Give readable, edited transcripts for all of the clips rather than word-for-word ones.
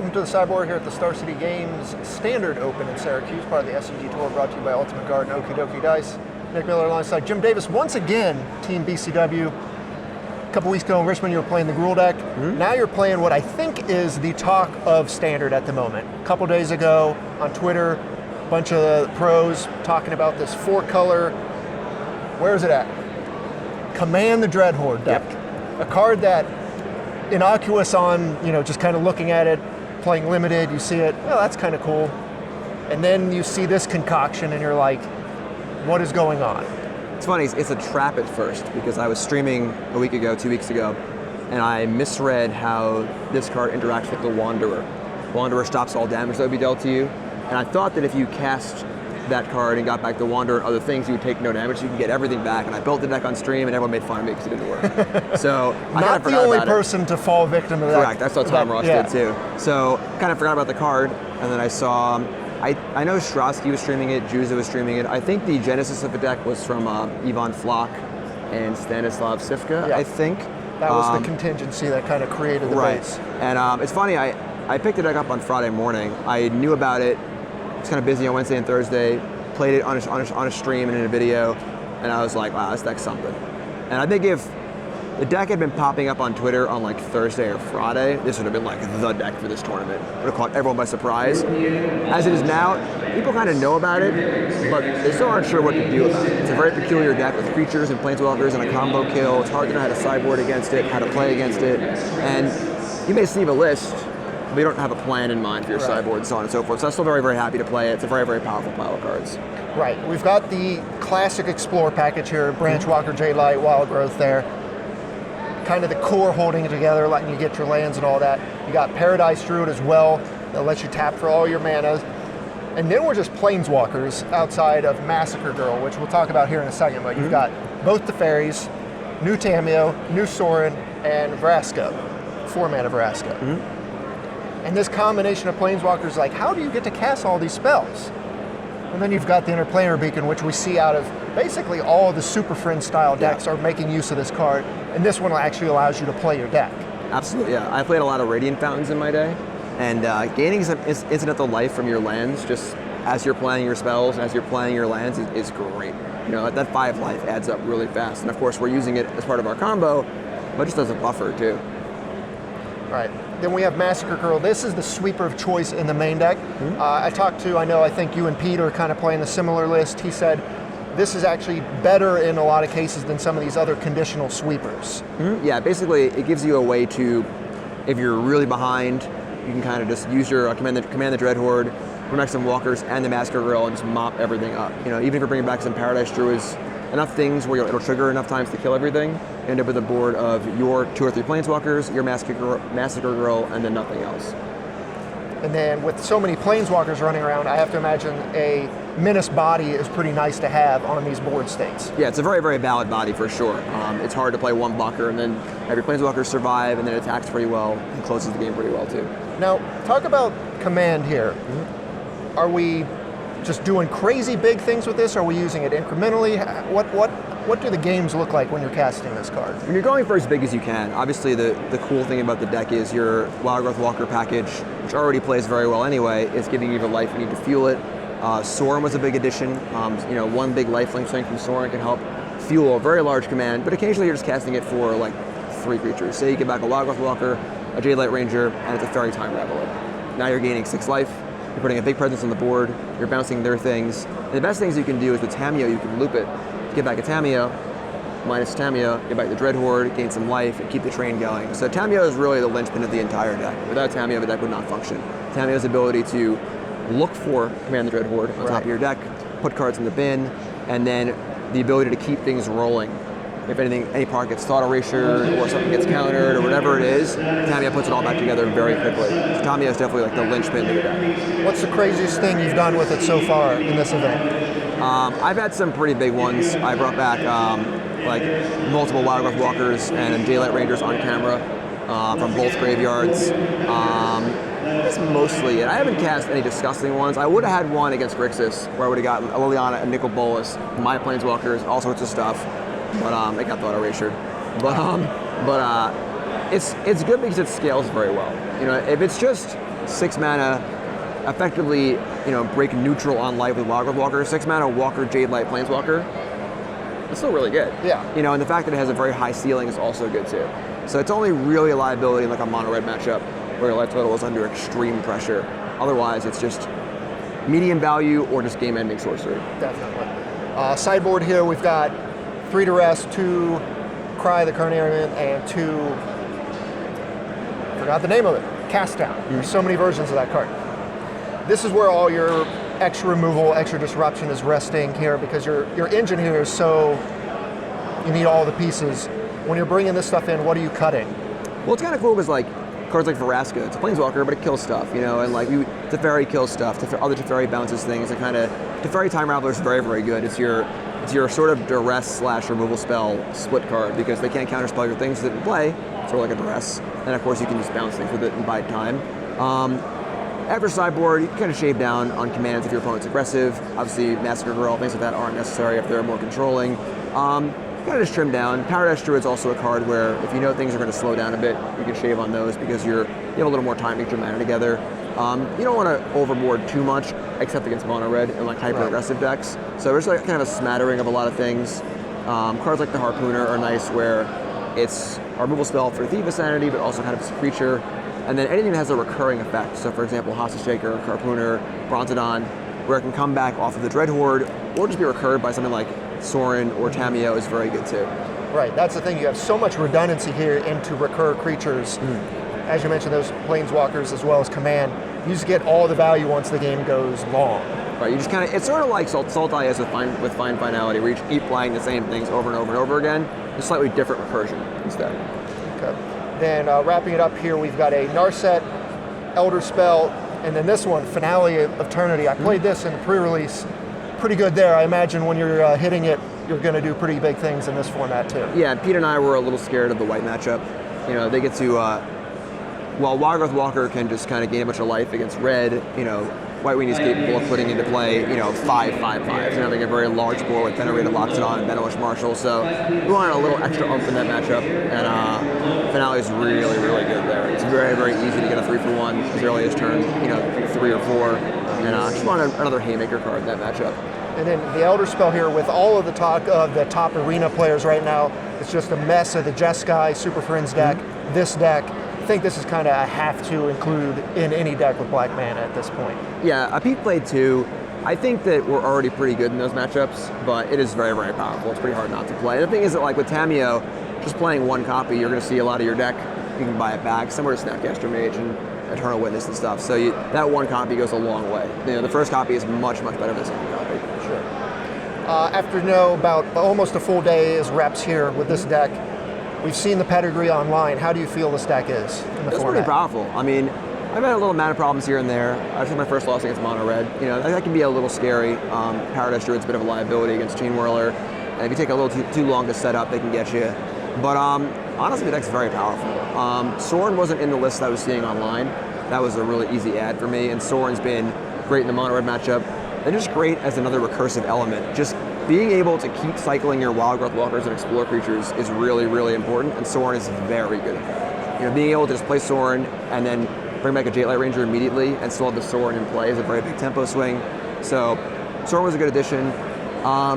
welcome to the Sideboard here at the Star City Games Standard Open in Syracuse, part of the SCG Tour, brought to you by Ultimate Guard and Okie Dokie Dice. Nick Miller alongside Jim Davis, once again, Team BCW. A couple weeks ago in Richmond, you were playing the Gruul deck. Now you're playing what I think is the talk of Standard at the moment. A couple days ago on Twitter, a bunch of pros talking about this 4-color, where is it at? Command the Dreadhorde deck. A card that, innocuous on, just kind of looking at it, playing limited, you see it, well, that's kind of cool. And then you see this concoction and you're like, what is going on? It's funny, it's a trap at first, because I was streaming a week ago, 2 weeks ago, and I misread how this card interacts with the Wanderer. Wanderer stops all damage that would be dealt to you, and I thought that if you cast that card and got back the Wanderer and other things, you would take no damage, so you can get everything back. And I built the deck on stream, and everyone made fun of me because it didn't work. So I kind of forgot about it. Not the only person to fall victim to that. Correct, that's what Tom Ross did too. So kind of forgot about the card, and then I saw, I know Strosky was streaming it, Juza was streaming it. I think the genesis of the deck was from Ivan Flock and Stanislav Sivka, I think. That was the contingency that kind of created the base. And it's funny, I picked the deck up on Friday morning. I knew about it. I was kind of busy on Wednesday and Thursday, played it on a stream and in a video, and I was like, wow, this deck's something. And I think if the deck had been popping up on Twitter on like Thursday or Friday, this would have been like the deck for this tournament. It would have caught everyone by surprise. As it is now, people kind of know about it, but they still aren't sure what to do about it. It's a very peculiar deck with creatures and planeswalkers and a combo kill. It's hard to know how to sideboard against it, how to play against it, and you may see a list, but you don't have a plan in mind for your sideboard and so on and so forth. So I'm still very, very happy to play it. It's a very, very powerful pile of cards. Right. We've got the classic Explore package here, Branchwalker, J-Light, Wild Growth there. Kind of the core holding it together, letting you get your lands and all that. You got Paradise Druid as well, that lets you tap for all your mana. And then we're just Planeswalkers outside of Massacre Girl, which we'll talk about here in a second. But you've got both the fairies, new Tamiyo, new Sorin, and Vraska, 4-mana Vraska. And this combination of Planeswalkers, like, how do you get to cast all these spells? And then you've got the Interplanar Beacon, which we see out of basically all of the Super Friends style decks are making use of this card. And this one actually allows you to play your deck. Absolutely, yeah. I played a lot of Radiant Fountains in my day. And gaining some incidental life from your lands, just as you're playing your spells, as you're playing your lands, is great. That 5 life adds up really fast. And of course, we're using it as part of our combo, but just as a buffer too. Right. Then we have Massacre Girl. This is the sweeper of choice in the main deck. I think you and Pete are kind of playing a similar list. He said this is actually better in a lot of cases than some of these other conditional sweepers. Yeah, basically it gives you a way to, if you're really behind, you can kind of just use your command the Dreadhorde, bring back some walkers and the Massacre Girl and just mop everything up. Even if you're bringing back some Paradise Druids, enough things where it'll trigger enough times to kill everything, end up with a board of your 2 or 3 Planeswalkers, your Massacre Girl, and then nothing else. And then with so many Planeswalkers running around, I have to imagine a Menace body is pretty nice to have on these board states. Yeah, it's a very, very valid body for sure. It's hard to play one blocker and then have your Planeswalkers survive, and then it attacks pretty well and closes the game pretty well too. Now, talk about command here. Are we just doing crazy big things with this? Are we using it incrementally? What do the games look like when you're casting this card? When you're going for as big as you can, obviously the cool thing about the deck is your Wild Growth Walker package, which already plays very well anyway, is giving you the life you need to fuel it. Sorin was a big addition. One big lifelink swing from Sorin can help fuel a very large command, but occasionally you're just casting it for like 3 creatures. Say you get back a Wild Growth Walker, a J-Light Ranger, and it's a Fairy Time Raveler. Now you're gaining 6 life. You're putting a big presence on the board, you're bouncing their things. And the best things you can do is with Tamiyo, you can loop it. Get back a Tamiyo, minus Tamiyo, get back the Dreadhorde, gain some life, and keep the train going. So Tamiyo is really the linchpin of the entire deck. Without Tamiyo, the deck would not function. Tamiyo's ability to look for Command the Dreadhorde on top of your deck, put cards in the bin, and then the ability to keep things rolling. If anything, any part gets thought erasure or something gets countered or whatever it is, Tamiyo puts it all back together very quickly. So Tamiyo is definitely like the linchpin of the deck. What's the craziest thing you've done with it so far in this event? I've had some pretty big ones. I brought back like multiple Wild Growth Walkers and J-Light Rangers on camera from both graveyards. That's mostly it. I haven't cast any disgusting ones. I would have had one against Grixis where I would have gotten a Liliana, a Nicol Bolas, my Planeswalkers, all sorts of stuff. But it got thought erasure. But It's good because it scales very well. You know, if it's just 6 mana, effectively, you know, break neutral on life with Wild Growth Walker, 6 mana Walker Jade Light Planeswalker, it's still really good. Yeah. You know, and the fact that it has a very high ceiling is also good too. So it's only really a liability in like a mono red matchup where your life total is under extreme pressure. Otherwise, it's just medium value or just game-ending sorcery. Definitely. Sideboard here, we've got 3 Duress, 2 Cry the Carnarian, and 2, forgot the name of it, Cast Down. There's so many versions of that card. This is where all your extra removal, extra disruption is resting here because your engine here is so, you need all the pieces. When you're bringing this stuff in, what are you cutting? Well, it's kind of cool because like cards like Vraska, it's a Planeswalker, but it kills stuff, you know, and like Teferi kills stuff, other Teferi bounces things, and kind of, Teferi Time Raveler is very, very good. It's your sort of duress / removal spell split card because they can't counterspell your things that in play, sort of like a duress, and of course you can just bounce things with it and buy time. After sideboard, you can kind of shave down on commands if your opponent's aggressive. Obviously, Massacre Girl, things like that aren't necessary if they're more controlling. Kind of just trim down. Paradise Druid's also a card where if you know things are going to slow down a bit, you can shave on those because you have a little more time to get your mana together. You don't want to overboard too much, except against mono red and like hyper aggressive decks. So there's like kind of a smattering of a lot of things. Cards like the Harpooner are nice where it's a removal spell for Thievous Sanity, but also kind of as a creature. And then anything that has a recurring effect. So for example, Hostage Taker, Harpooner, Bronzodon, where it can come back off of the Dreadhorde or just be recurred by something like Sorin or Tamiyo is very good too. Right, that's the thing. You have so much redundancy here into recur creatures. As you mentioned, those Planeswalkers as well as command. You just get all the value once the game goes long. Right, you just kind of, it's sort of like Sultai is with fine finality, where you just keep playing the same things over and over and over again, a slightly different recursion instead. Okay. Then wrapping it up here, we've got a Narset, Elder Spell, and then this one, Finale of Eternity. I played this in the pre-release. Pretty good there. I imagine when you're hitting it, you're going to do pretty big things in this format too. Yeah, Pete and I were a little scared of the white matchup. You know, they get to, while Wild Growth Walker can just kind of gain a bunch of life against red, you know, White Weenie is capable of putting into play, you know, 5/5/5s and having a very large board with Venerated Loxodon and Benelish Marshall. So we wanted a little extra oomph in that matchup, and Finale is really, really good there. It's very, very easy to get a 3-for-1 as early as turn, you know, 3 or 4, and just wanted another Haymaker card in that matchup. And then the Elder Spell here, with all of the talk of the top arena players right now, it's just a mess of the Jeskai, Super Friends deck, this deck. I think this is kind of a have to include in any deck with black mana at this point. Yeah, Pete played 2. I think that we're already pretty good in those matchups, but it is very, very powerful. It's pretty hard not to play. The thing is that like with Tamiyo, just playing 1 copy, you're going to see a lot of your deck. You can buy it back, similar to Snapcaster Mage and Eternal Witness and stuff. So that 1 copy goes a long way. You know, the first copy is much, much better than the second copy. Sure. After about almost a full day is reps here with this deck. We've seen the pedigree online. How do you feel this deck is in the format? It's pretty powerful. I mean, I've had a little mana problems here and there. I took my first loss against Mono Red. You know, that can be a little scary. Paradise Druid's a bit of a liability against Chain Whirler. And if you take a little too long to set up, they can get you. But honestly, the deck's very powerful. Sorin wasn't in the list I was seeing online. That was a really easy add for me. And Sorin's been great in the Mono Red matchup. And just great as another recursive element. Just being able to keep cycling your Wild Growth Walkers and Explore creatures is really, really important, and Sorin is very good at that. You know, being able to just play Sorin and then bring back a Jade Light Ranger immediately and still have the Sorin in play is a very big tempo swing. So Sorin was a good addition.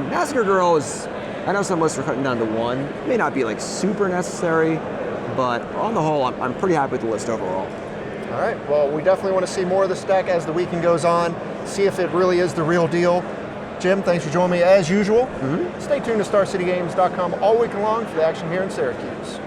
Massacre Girl is, I know some lists are cutting down to 1. It may not be like super necessary, but on the whole, I'm pretty happy with the list overall. All right, well, we definitely want to see more of this deck as the weekend goes on, see if it really is the real deal. Jim, thanks for joining me as usual. Stay tuned to StarCityGames.com all week long for the action here in Syracuse.